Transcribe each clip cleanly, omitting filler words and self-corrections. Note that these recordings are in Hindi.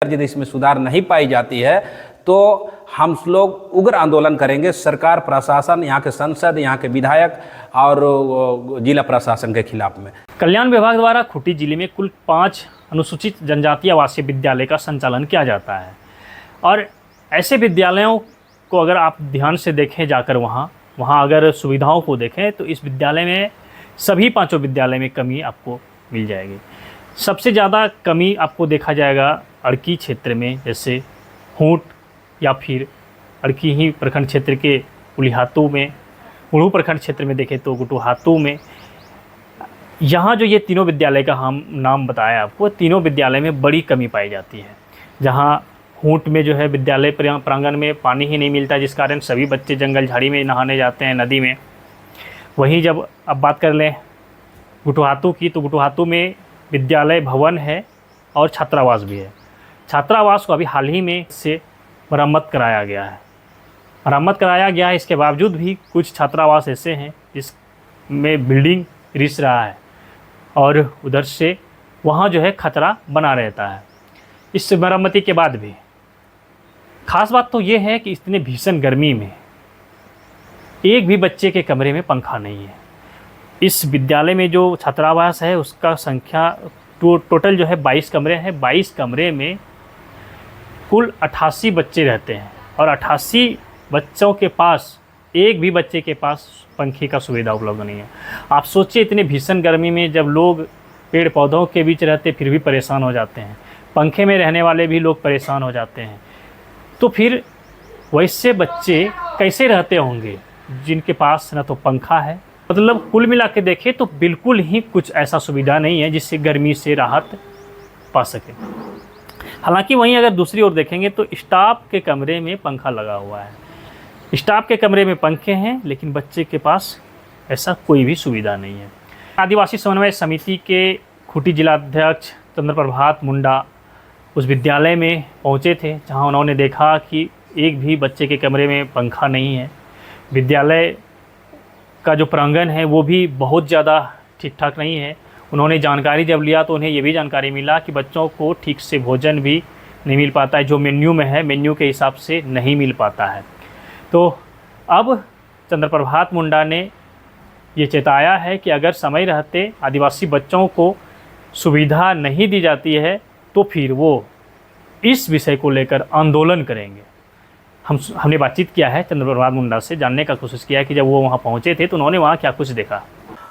यदि इसमें सुधार नहीं पाई जाती है तो हम लोग उग्र आंदोलन करेंगे सरकार, प्रशासन, यहाँ के संसद, यहाँ के विधायक और जिला प्रशासन के खिलाफ में। कल्याण विभाग द्वारा खूंटी जिले में कुल 5 अनुसूचित जनजातीय आवासीय विद्यालय का संचालन किया जाता है और ऐसे विद्यालयों को अगर आप ध्यान से देखें जाकर वहाँ अगर सुविधाओं को देखें तो इस विद्यालय में सभी 5 विद्यालय में कमी आपको मिल जाएगी। सबसे ज़्यादा कमी आपको देखा जाएगा अड़की क्षेत्र में, जैसे हूट या फिर अड़की ही प्रखंड क्षेत्र के उलिहातू में, उड़ू प्रखंड क्षेत्र में देखें तो गुटुहातू में। यहाँ जो ये तीनों विद्यालय का हम नाम बताया आपको, तीनों विद्यालय में बड़ी कमी पाई जाती है। जहाँ हूट में जो है विद्यालय प्रांगण में पानी ही नहीं मिलता, जिस कारण सभी बच्चे जंगल झाड़ी में नहाने जाते हैं, नदी में। वहीं जब अब बात कर लें गुटुहातू की, तो गुटुहातू में विद्यालय भवन है और छात्रावास भी है। छात्रावास को अभी हाल ही में से मरम्मत कराया गया है। इसके बावजूद भी कुछ छात्रावास ऐसे हैं जिसमें बिल्डिंग रिस रहा है और उधर से वहाँ जो है खतरा बना रहता है इस मरम्मति के बाद भी। खास बात तो ये है कि इतने भीषण गर्मी में एक भी बच्चे के कमरे में पंखा नहीं है। इस विद्यालय में जो छात्रावास है उसका संख्या टोटल जो है 22 कमरे हैं। 22 कमरे में कुल 88 बच्चे रहते हैं और 88 बच्चों के पास एक भी बच्चे के पास पंखे का सुविधा उपलब्ध नहीं है। आप सोचिए, इतने भीषण गर्मी में जब लोग पेड़ पौधों के बीच रहते फिर भी परेशान हो जाते हैं, पंखे में रहने वाले भी लोग परेशान हो जाते हैं, तो फिर वैसे बच्चे कैसे रहते होंगे जिनके पास न तो पंखा है। मतलब कुल मिला के देखें तो बिल्कुल ही कुछ ऐसा सुविधा नहीं है जिससे गर्मी से राहत पा सके। हालांकि वहीं अगर दूसरी ओर देखेंगे तो स्टाफ के कमरे में पंखा लगा हुआ है, स्टाफ के कमरे में पंखे हैं, लेकिन बच्चे के पास ऐसा कोई भी सुविधा नहीं है। आदिवासी समन्वय समिति के खूंटी जिलाध्यक्ष चंद्र प्रभात मुंडा उस विद्यालय में पहुंचे थे जहां उन्होंने देखा कि एक भी बच्चे के कमरे में पंखा नहीं है। विद्यालय का जो प्रांगण है वो भी बहुत ज़्यादा ठीक ठाक नहीं है। उन्होंने जानकारी जब लिया तो उन्हें ये भी जानकारी मिला कि बच्चों को ठीक से भोजन भी नहीं मिल पाता है, जो मेन्यू में है मेन्यू के हिसाब से नहीं मिल पाता है। तो अब चंद्र प्रभात मुंडा ने ये चेताया है कि अगर समय रहते आदिवासी बच्चों को सुविधा नहीं दी जाती है तो फिर वो इस विषय को लेकर आंदोलन करेंगे। हमने बातचीत किया है चंद्र प्रभात मुंडा से, जानने का कोशिश किया कि जब वो वहाँ पहुँचे थे तो उन्होंने वहाँ क्या कुछ देखा।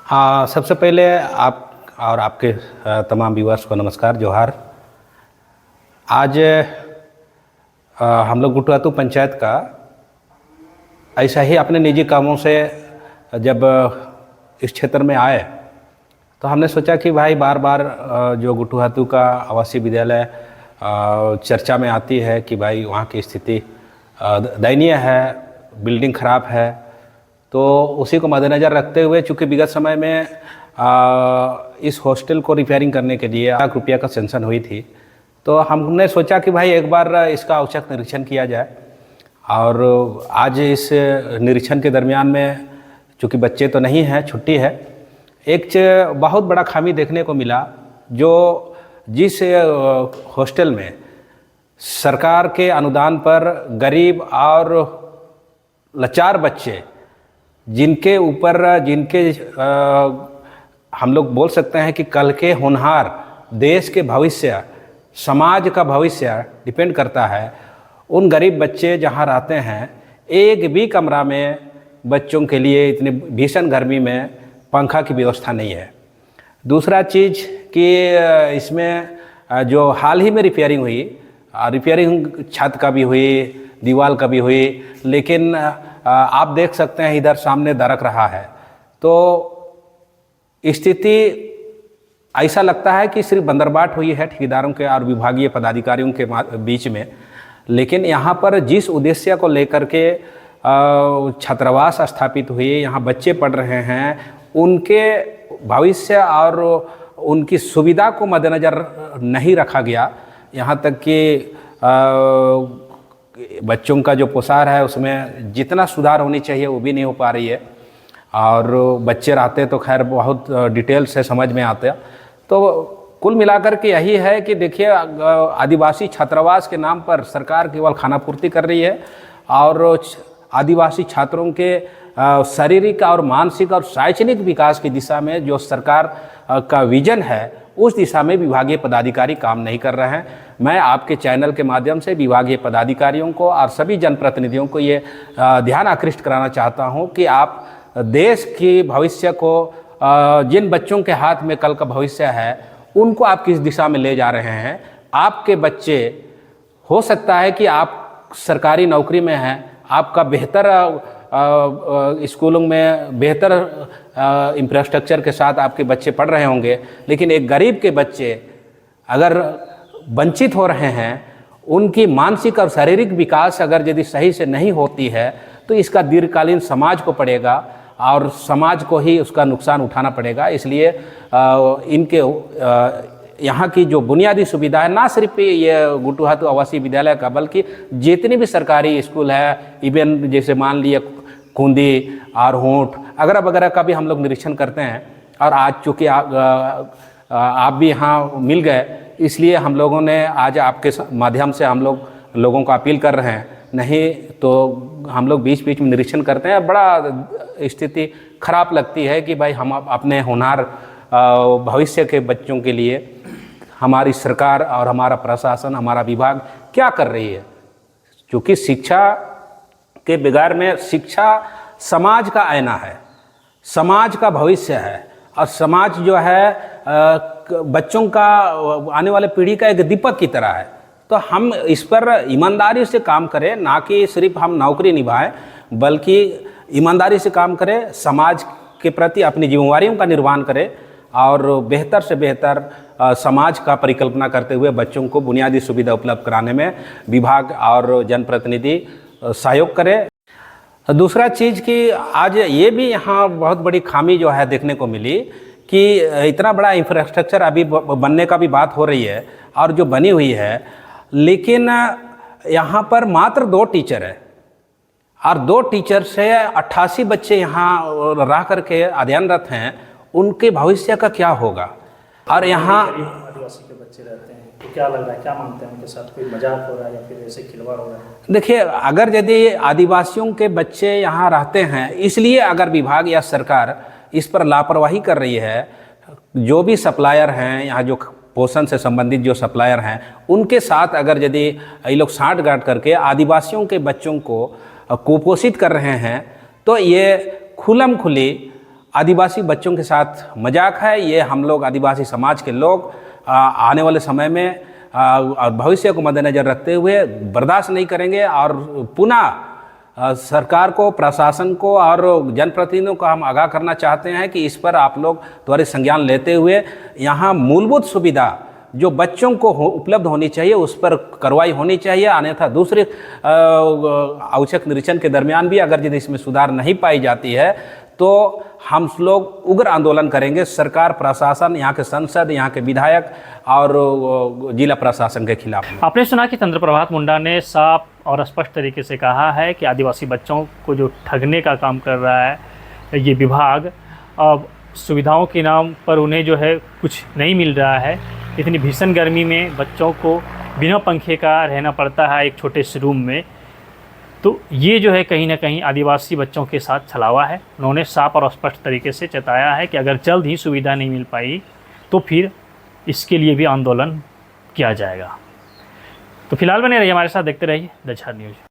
हाँ, सबसे पहले आप और आपके तमाम व्यूअर्स को नमस्कार, जोहार। आज हम लोग गुटुहातू पंचायत का ऐसा ही अपने निजी कामों से जब इस क्षेत्र में आए तो हमने सोचा कि भाई बार बार जो गुटुहातू का आवासीय विद्यालय चर्चा में आती है कि भाई वहाँ की स्थिति दयनीय है, बिल्डिंग ख़राब है, तो उसी को मद्देनज़र रखते हुए चूँकि विगत समय में इस हॉस्टल को रिपेयरिंग करने के लिए ₹1 लाख का सेंक्शन हुई थी, तो हमने सोचा कि भाई एक बार इसका औचक निरीक्षण किया जाए। और आज इस निरीक्षण के दरमियान में चूँकि बच्चे तो नहीं हैं, छुट्टी है, एक बहुत बड़ा खामी देखने को मिला। जो जिस हॉस्टल में सरकार के अनुदान पर गरीब और लाचार बच्चे जिनके हम लोग बोल सकते हैं कि कल के होनहार देश के भविष्य, समाज का भविष्य डिपेंड करता है, उन गरीब बच्चे जहां रहते हैं, एक भी कमरा में बच्चों के लिए इतनी भीषण गर्मी में पंखा की व्यवस्था नहीं है। दूसरा चीज़ कि इसमें जो हाल ही में रिपेयरिंग छत का भी हुई, दीवार का भी हुई, लेकिन आप देख सकते हैं इधर सामने दरक रहा है। तो स्थिति ऐसा लगता है कि सिर्फ बंदरबाट हुई है ठेकेदारों के और विभागीय पदाधिकारियों के बीच में, लेकिन यहाँ पर जिस उद्देश्य को लेकर के छात्रावास स्थापित हुए, यहाँ बच्चे पढ़ रहे हैं, उनके भविष्य और उनकी सुविधा को मद्देनज़र नहीं रखा गया। यहाँ तक कि बच्चों का जो पोशाक है उसमें जितना सुधार होनी चाहिए वो भी नहीं हो पा रही है, और बच्चे रहते तो खैर बहुत डिटेल से समझ में आते। तो कुल मिलाकर के यही है कि देखिए आदिवासी छात्रावास के नाम पर सरकार केवल खानापूर्ति कर रही है और आदिवासी छात्रों के शारीरिक और मानसिक और शैक्षणिक विकास की दिशा में जो सरकार का विजन है उस दिशा में विभागीय पदाधिकारी काम नहीं कर रहे हैं। मैं आपके चैनल के माध्यम से विभागीय पदाधिकारियों को और सभी जनप्रतिनिधियों को ये ध्यान आकृष्ट कराना चाहता हूँ कि आप देश की भविष्य को जिन बच्चों के हाथ में कल का भविष्य है उनको आप किस दिशा में ले जा रहे हैं। आपके बच्चे हो सकता है कि आप सरकारी नौकरी में हैं, आपका बेहतर स्कूलों में बेहतर इंफ्रास्ट्रक्चर के साथ आपके बच्चे पढ़ रहे होंगे, लेकिन एक गरीब के बच्चे अगर वंचित हो रहे हैं, उनकी मानसिक और शारीरिक विकास अगर यदि सही से नहीं होती है तो इसका दीर्घकालीन समाज को पड़ेगा और समाज को ही उसका नुकसान उठाना पड़ेगा। इसलिए इनके यहाँ की जो बुनियादी सुविधा है, ना सिर्फ ये गुटुहातु आवासीय विद्यालय का बल्कि जितनी भी सरकारी स्कूल है, इवन जैसे मान लिए खूंदी और होंठ अगरा वगैरह का भी हम लोग निरीक्षण करते हैं। और आज चूँकि आप भी यहाँ मिल गए, इसलिए हम लोगों ने आज आपके माध्यम से हम लोगों को अपील कर रहे हैं, नहीं तो हम लोग बीच बीच में निरीक्षण करते हैं। बड़ा स्थिति खराब लगती है कि भाई हम अपने होनहार भविष्य के बच्चों के लिए हमारी सरकार और हमारा प्रशासन, हमारा विभाग क्या कर रही है। क्योंकि शिक्षा के बिगाड़ में, शिक्षा समाज का आईना है, समाज का भविष्य है और समाज जो है बच्चों का, आने वाले पीढ़ी का एक दीपक की तरह है। तो हम इस पर ईमानदारी से काम करें, ना कि सिर्फ हम नौकरी निभाएं, बल्कि ईमानदारी से काम करें, समाज के प्रति अपनी जिम्मेवारियों का निर्वहन करें और बेहतर से बेहतर समाज का परिकल्पना करते हुए बच्चों को बुनियादी सुविधा उपलब्ध कराने में विभाग और जनप्रतिनिधि सहयोग करें। दूसरा चीज़ कि आज ये भी यहाँ बहुत बड़ी खामी जो है देखने को मिली कि इतना बड़ा इंफ्रास्ट्रक्चर अभी बनने का भी बात हो रही है और जो बनी हुई है, लेकिन यहाँ पर मात्र 2 टीचर है और 2 टीचर से 88 बच्चे यहाँ रह करके अध्ययनरत हैं। उनके भविष्य का क्या होगा। और यहाँ आदिवासी के बच्चे रहते हैं, तो क्या लग रहा है, क्या मानते हैं, उनके साथ कोई मजाक हो रहा है या फिर ऐसे खिलवाड़ हो रहा है? देखिए, अगर यदि आदिवासियों के बच्चे यहाँ रहते हैं, इसलिए अगर विभाग या सरकार इस पर लापरवाही कर रही है, जो भी सप्लायर हैं यहाँ, जो पोषण से संबंधित जो सप्लायर हैं, उनके साथ अगर यदि ये लोग साँठ-गाँठ करके आदिवासियों के बच्चों को कुपोषित कर रहे हैं, तो ये खुल्लम खुली आदिवासी बच्चों के साथ मजाक है। ये हम लोग आदिवासी समाज के लोग आने वाले समय में भविष्य को मद्देनज़र रखते हुए बर्दाश्त नहीं करेंगे और पुनः सरकार को, प्रशासन को और जनप्रतिनिधियों को हम आगाह करना चाहते हैं कि इस पर आप लोग त्वरित संज्ञान लेते हुए यहाँ मूलभूत सुविधा जो बच्चों को उपलब्ध होनी चाहिए उस पर कार्रवाई होनी चाहिए। अन्यथा दूसरे औचक निरीक्षण के दरमियान भी अगर यदि इसमें सुधार नहीं पाई जाती है तो हम लोग उग्र आंदोलन करेंगे सरकार, प्रशासन, यहाँ के संसद, यहाँ के विधायक और जिला प्रशासन के खिलाफ। आपने सुना कि चंद्र प्रभात मुंडा ने साफ और स्पष्ट तरीके से कहा है कि आदिवासी बच्चों को जो ठगने का काम कर रहा है ये विभाग, सुविधाओं के नाम पर उन्हें जो है कुछ नहीं मिल रहा है। इतनी भीषण गर्मी में बच्चों को बिना पंखे का रहना पड़ता है एक छोटे से रूम में। तो ये जो है कहीं ना कहीं आदिवासी बच्चों के साथ छलावा है। उन्होंने साफ और स्पष्ट तरीके से चेताया है कि अगर जल्द ही सुविधा नहीं मिल पाई तो फिर इसके लिए भी आंदोलन किया जाएगा। तो फिलहाल बने रहिए हमारे साथ, देखते रहिए द झार न्यूज़।